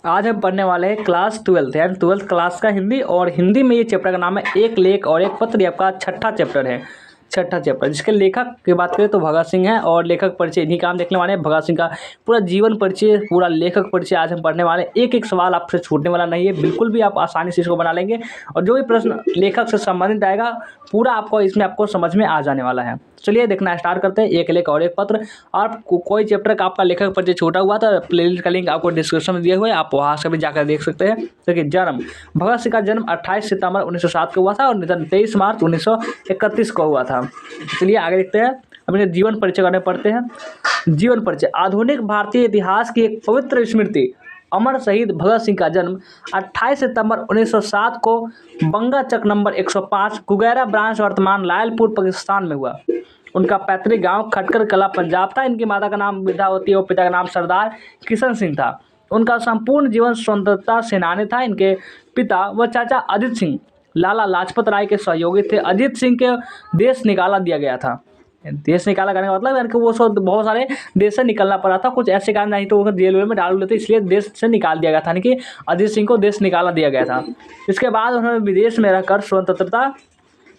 आज हम पढ़ने वाले हैं क्लास 12 यानी 12th क्लास का हिंदी। और हिंदी में ये चैप्टर का नाम है एक लेख और एक पत्र। ये आपका छठा चैप्टर है, छठा चैप्टर, जिसके लेखक की बात करें तो भगत सिंह है। और लेखक परिचय इन्हीं का हम देखने वाले हैं। भगत सिंह का पूरा जीवन परिचय, पूरा लेखक परिचय आज हम पढ़ने वाले हैं। एक एक सवाल आपसे छूटने वाला नहीं है, बिल्कुल भी आप आसानी से इसको बना लेंगे। और जो भी प्रश्न लेखक से संबंधित आएगा पूरा आपको इसमें आपको समझ में आ जाने वाला है। चलिए देखना स्टार्ट करते हैं। एक लेख और एक पत्र। और कोई चैप्टर का आपका लेखक परिचय छूटा हुआ था, प्लेलिस्ट का लिंक आपको डिस्क्रिप्शन में दिए हुए हैं, आप वहाँ से भी जाकर देख सकते हैं। देखिए जन्म, भगत सिंह का जन्म 28 सितंबर 1907 को हुआ था और निधन 23 मार्च 1931 को हुआ था। चलिए आगे देखते हैं, अपने जीवन परिचय करने पड़ते हैं। जीवन परिचय, आधुनिक भारतीय इतिहास की एक पवित्र स्मृति अमर शहीद भगत सिंह का जन्म 28 सितंबर 1907 को बंगा चक नंबर 105 गुगैरा ब्रांच वर्तमान लायलपुर पाकिस्तान में हुआ। उनका पैतृक गांव खटकर कला पंजाब था। इनकी माता का नाम विद्यावती और पिता का नाम सरदार किशन सिंह था। उनका संपूर्ण जीवन स्वतंत्रता सेनानी था। इनके पिता व चाचा अजित सिंह लाला लाजपत राय के सहयोगी थे। अजित सिंह के देश निकाला दिया गया था। देश निकाला करने का मतलब यानी कि वो बहुत सारे देश से निकलना पड़ा था, कुछ ऐसे कारण नहीं तो वो जेल वेल में डाल लेते, इसलिए देश से निकाल दिया गया था, यानी कि अजित सिंह को देश निकाला दिया गया था। इसके बाद उन्होंने विदेश में रहकर स्वतंत्रता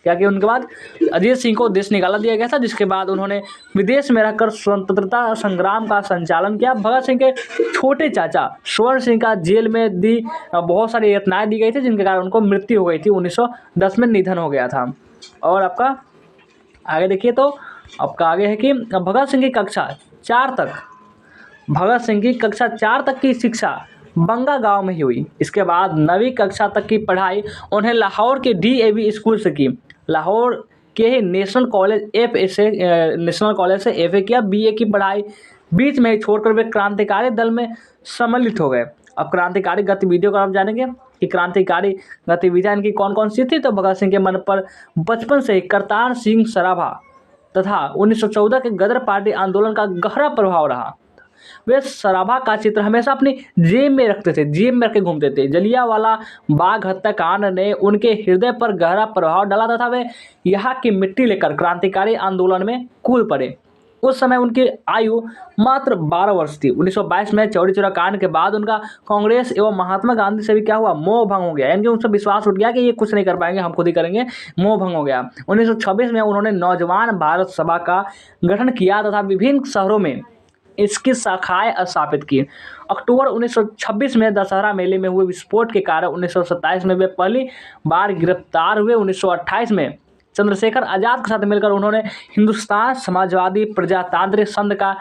क्या कि उनके बाद अजित सिंह को देश निकाला दिया गया था, जिसके बाद उन्होंने विदेश में रहकर स्वतंत्रता संग्राम का संचालन किया। भगत सिंह के छोटे चाचा स्वर्ण सिंह का जेल में बहुत सारी यातनाएं दी गई थी, जिनके कारण उनको मृत्यु हो गई थी। 1910 में निधन हो गया था। और आपका आगे देखिए तो आपका आगे है कि भगत सिंह की कक्षा 4 तक भगत सिंह की कक्षा 4 तक की शिक्षा बंगा गांव में ही हुई। इसके बाद 9वीं कक्षा तक की पढ़ाई उन्हें लाहौर के DAV स्कूल से की। लाहौर के ही नेशनल कॉलेज से FA किया। BA की पढ़ाई बीच में ही छोड़कर वे क्रांतिकारी दल में सम्मिलित हो गए। अब क्रांतिकारी गतिविधियों का आप जानेंगे कि क्रांतिकारी गतिविधियां इनकी कौन कौन सी थी। तो भगत सिंह के मन पर बचपन से ही करतार सिंह सराभा तथा 1914 के गदर पार्टी आंदोलन का गहरा प्रभाव रहा। वे सराभा का चित्र हमेशा अपनी जेब में रखते थे, जेब में रख के घूमते थे। जलियांवाला बाग हत्याकांड ने उनके हृदय पर गहरा प्रभाव डाला तथा वे यहाँ की मिट्टी लेकर क्रांतिकारी आंदोलन में कूद पड़े। उस समय उनकी आयु मात्र 12 वर्ष थी। 1922 में चौरी चौरा कांड के बाद उनका कांग्रेस एवं महात्मा गांधी से भी क्या हुआ, मोह भंग हो गया, यानी कि उनसे विश्वास उठ गया कि ये कुछ नहीं कर पाएंगे, हम खुद ही करेंगे, मोह भंग हो गया। 1926 में उन्होंने नौजवान भारत सभा का गठन किया तथा विभिन्न शहरों में इसकी शाखाएं स्थापित की। अक्टूबर 1926 में दशहरा मेले में हुए विस्फोट के कारण 1927 में वे पहली बार गिरफ्तार हुए। 1928 में चंद्रशेखर आजाद के साथ मिलकर उन्होंने हिंदुस्तान समाजवादी प्रजातांत्रिक संघ का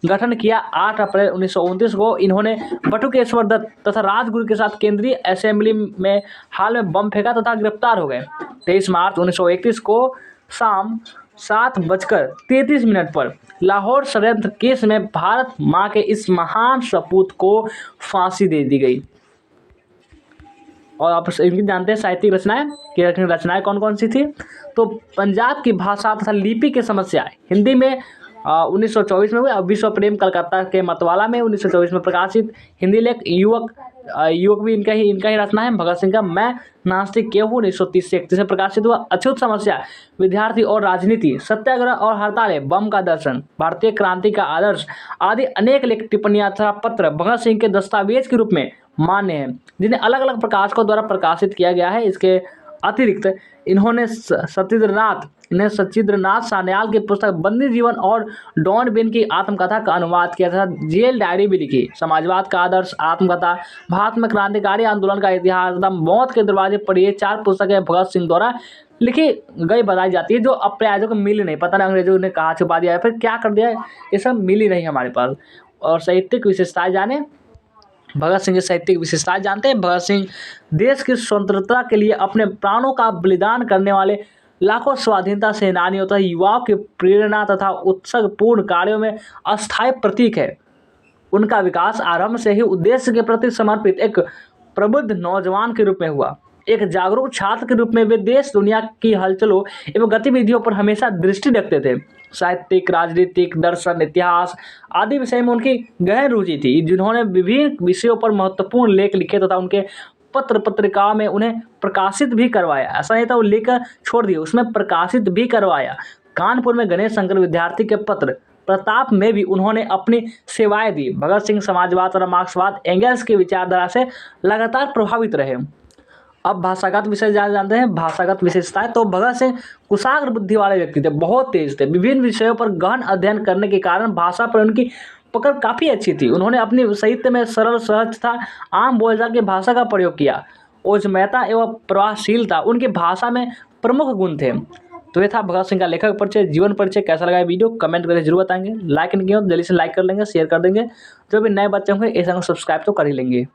गठन किया। 8 अप्रैल 1929 को इन्होंने बटुकेश्वर दत्त तथा राजगुरु के साथ केंद्रीय असेंबली में हाल में बम फेंका तथा गिरफ्तार हो गए। 23 मार्च 1931 को शाम 7:33 पर लाहौर षड्यंत्र केस में भारत मां के इस महान सपूत को फांसी दे दी गई। और आप इनकी जानते हैं साहित्यिक रचनाएं कि रचनाएं कौन कौन सी थी। तो पंजाब की भाषा तथा लिपि की समस्या हिंदी में 1924 में हुई। विश्व प्रेम कलकत्ता के मतवाला में 1924 में प्रकाशित हिंदी लेख युवक भी इनका ही रचना है। भगत सिंह का मैं नास्तिक क्यों हूँ 1930 से 31 में प्रकाशित हुआ। अछूत समस्या, विद्यार्थी और राजनीति, सत्याग्रह और हड़तालें, बम का दर्शन, भारतीय क्रांति का आदर्श आदि अनेक लेख, टिप्पणियां तथा पत्र भगत सिंह के दस्तावेज के रूप में मान्य हैं, जिन्हें अलग अलग प्रकाशकों द्वारा प्रकाशित किया गया है। इसके अतिरिक्त इन्होंने सचिंद्रनाथ सान्याल की पुस्तक बंदी जीवन और डॉन बिन की आत्मकथा का अनुवाद किया था। जेल डायरी भी लिखी। समाजवाद का आदर्श, आत्मकथा, भारत में क्रांतिकारी आंदोलन का इतिहास, मौत के दरवाजे पर ये 4 पुस्तकें भगत सिंह द्वारा लिखी गई बताई जाती है, जो अपराधियों को मिली नहीं। पता नहीं अंग्रेजों ने कहाँ छुपा दिया है, फिर क्या कर दिया है, ये सब मिली नहीं हमारे पास। और साहित्यिक विशेषताएं जाने, भगत सिंह की साहित्यिक विशेषताएं जानते हैं। भगत सिंह देश की स्वतंत्रता के लिए अपने प्राणों का बलिदान करने वाले लाखों स्वाधीनता सेनानियों तथा युवाओं की प्रेरणा तथा उत्सवपूर्ण कार्यों में अस्थायी प्रतीक है। उनका विकास आरंभ से ही उद्देश्य के प्रति समर्पित एक प्रबुद्ध नौजवान के रूप में हुआ। एक जागरूक छात्र के रूप में वे देश दुनिया की हलचलों एवं गतिविधियों पर हमेशा दृष्टि रखते थे। साहित्यिक, राजनीतिक, दर्शन, इतिहास आदि विषय में उनकी गहन रुचि थी, जिन्होंने विभिन्न विषयों पर महत्वपूर्ण लेख लिखे तथा उनके पत्र पत्रिकाओं में उन्हें प्रकाशित भी करवाया। ऐसा नहीं था वो लेकर छोड़ दिया, उसमें प्रकाशित भी करवाया। कानपुर में गणेश शंकर विद्यार्थी के पत्र प्रताप में भी उन्होंने अपनी सेवाएं दी। भगत सिंह समाजवाद और मार्क्सवाद एंगल्स की विचारधारा से लगातार प्रभावित रहे। अब भाषागत विषय जानते हैं। भाषागत विशेषताएं, तो भगत सिंह कुशाग्र बुद्धि वाले व्यक्ति थे, बहुत तेज थे। विभिन्न विषयों पर गहन अध्ययन करने के कारण भाषा पर उनकी पकड़ काफ़ी अच्छी थी। उन्होंने अपनी साहित्य में सरल सहजता, आम बोलचाल की भाषा का प्रयोग किया। ओजमयता एवं प्रवाहशीलता उनकी भाषा में प्रमुख गुण थे। तो ये था भगत सिंह का लेखक परिचय, जीवन परिचय। कैसा लगा वीडियो कमेंट करके जरूर बताएंगे। लाइक नहीं किया तो जल्दी से लाइक कर लेंगे, शेयर कर देंगे। जो भी नए बच्चे होंगे इस चैनल को सब्सक्राइब तो कर ही लेंगे।